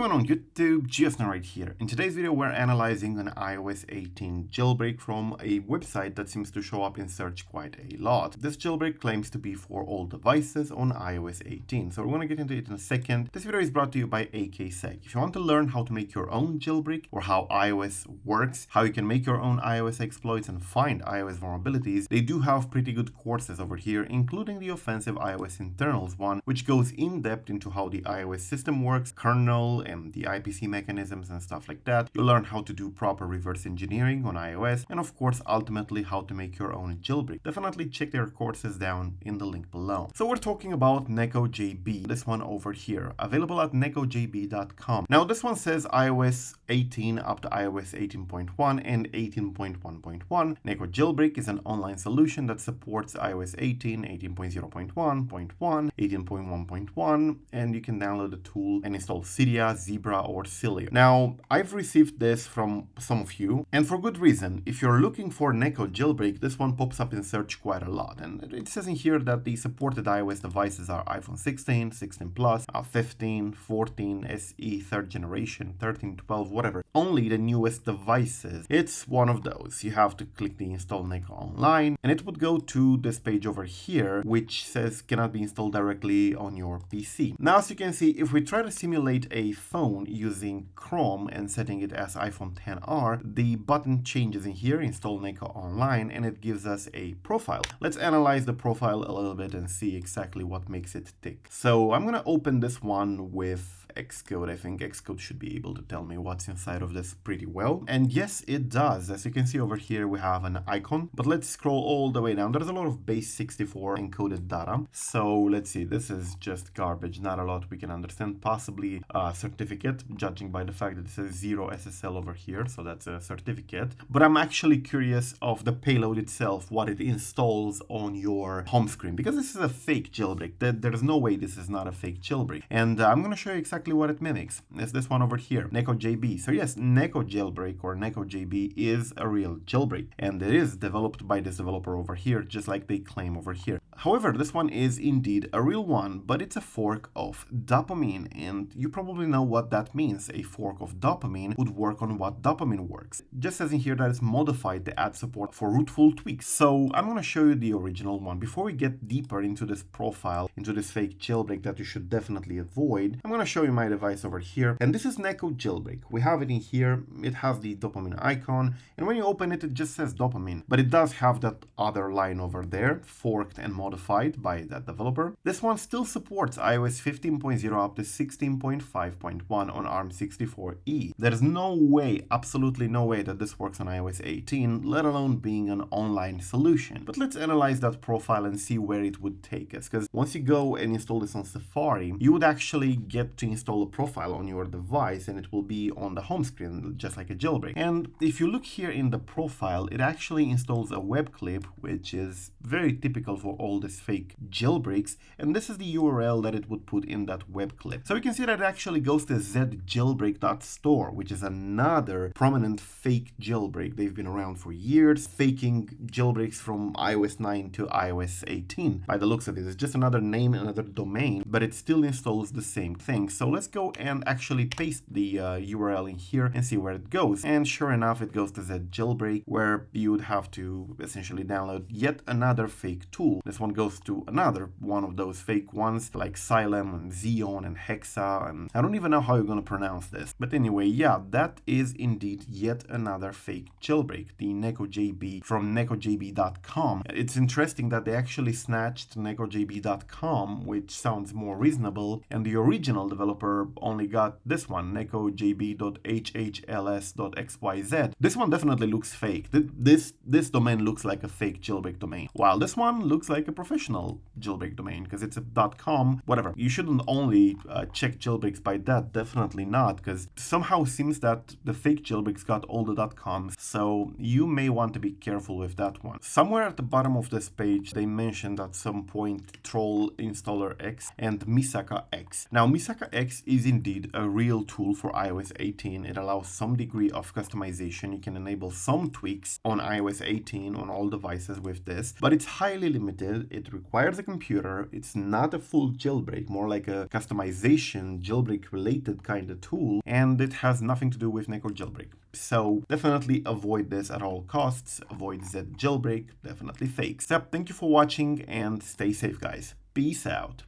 going on YouTube? Justin right here. In today's video we're analyzing an iOS 18 jailbreak from a website that seems to show up in search quite a lot. This jailbreak claims to be for all devices on iOS 18, so we're going to get into it in a second. This video is brought to you by AKSec. If you want to learn how to make your own jailbreak or how iOS works, how you can make your own iOS exploits and find iOS vulnerabilities, they do have pretty good courses over here, including the offensive iOS internals one, which goes in depth into how the iOS system works, kernel and the IPC mechanisms and stuff like that. You'll learn how to do proper reverse engineering on iOS, and of course ultimately how to make your own jailbreak. Definitely check their courses down in the link below. So we're talking about NekoJB, this one over here, available at NekoJB.com. Now this one says iOS 18 up to iOS 18.1 and 18.1.1. Neko Jailbreak is an online solution that supports iOS 18, 18.0.1, 18.1.1, and you can download the tool and install Cydia, Zebra, or Sileo. Now, I've received this from some of you, and for good reason. If you're looking for Neko Jailbreak, this one pops up in search quite a lot, and it says in here that the supported iOS devices are iPhone 16, 16 Plus, 15, 14, SE, 3rd generation, 13, 12, whatever. Only the newest devices. It's one of those. You have to click the Install Neko Online, and it would go to this page over here, which says cannot be installed directly on your PC. Now, as you can see, if we try to simulate a phone using Chrome and setting it as iPhone XR, the button changes in here, Install Neko Online, and it gives us a profile. Let's analyze the profile a little bit and see exactly what makes it tick. So I'm gonna open this one with Xcode. I think Xcode should be able to tell me what's inside of this pretty well. And yes, it does. As you can see over here, we have an icon, but let's scroll all the way down. There's a lot of base64 encoded data. So let's see, this is just garbage, not a lot we can understand, possibly a certificate, judging by the fact that it says 0 SSL over here, so that's a certificate. But I'm actually curious of the payload itself, what it installs on your home screen, because this is a fake jailbreak. There's no way this is not a fake jailbreak. And I'm going to show you exactly what it mimics. It's this one over here, NekoJB. So yes, Neko Jailbreak or NekoJB is a real jailbreak, and it is developed by this developer over here, just like they claim over here. However, this one is indeed a real one, but it's a fork of Dopamine, and you probably know what that means. A fork of Dopamine would work on what Dopamine works. Just says in here that it's modified to add support for rootful tweaks. So I'm going to show you the original one. Before we get deeper into this profile, into this fake jailbreak that you should definitely avoid, I'm going to show you my device over here, and this is Neko Jailbreak. We have it in here. It has the Dopamine icon, and when you open it, it just says Dopamine, but it does have that other line over there, forked and modified by that developer. This one still supports iOS 15.0 up to 16.5.1 on ARM64E. There's no way, absolutely no way, that this works on iOS 18, let alone being an online solution. But let's analyze that profile and see where it would take us, because once you go and install this on Safari, you would actually get to install a profile on your device, and it will be on the home screen, just like a jailbreak. And if you look here in the profile, it actually installs a web clip, which is very typical for all these fake jailbreaks, and this is the URL that it would put in that web clip. So we can see that it actually goes to zjailbreak.store, which is another prominent fake jailbreak. They've been around for years, faking jailbreaks from iOS 9 to iOS 18. By the looks of it, it's just another name, another domain, but it still installs the same thing. So let's go and actually paste the URL in here and see where it goes. And sure enough, it goes to zjailbreak, where you would have to essentially download yet another fake tool. This one goes to another one of those fake ones like Xylem and Xeon and Hexa, and I don't even know how you're going to pronounce this. But anyway, yeah, that is indeed yet another fake jailbreak, the NekoJB from NekoJB.com. It's interesting that they actually snatched NekoJB.com, which sounds more reasonable, and the original developer only got this one, nekojb.hhls.xyz. This one definitely looks fake. This domain looks like a fake jailbreak domain, while this one looks like a professional jailbreak domain because it's a .com, whatever. You shouldn't only check jailbreaks by that, definitely not, because somehow seems that the fake jailbreaks got all the .coms, so you may want to be careful with that one. Somewhere at the bottom of this page, they mentioned at some point Troll Installer X and Misaka X. Now, Misaka X is indeed a real tool for iOS 18. It allows some degree of customization. You can enable some tweaks on iOS 18 on all devices with this, but it's highly limited. said, it requires a computer. It's not a full jailbreak, more like a customization, jailbreak related kind of tool, and it has nothing to do with Neko Jailbreak. So definitely avoid this at all costs. Avoid Z jailbreak, definitely fake. So thank you for watching and stay safe, guys. Peace out.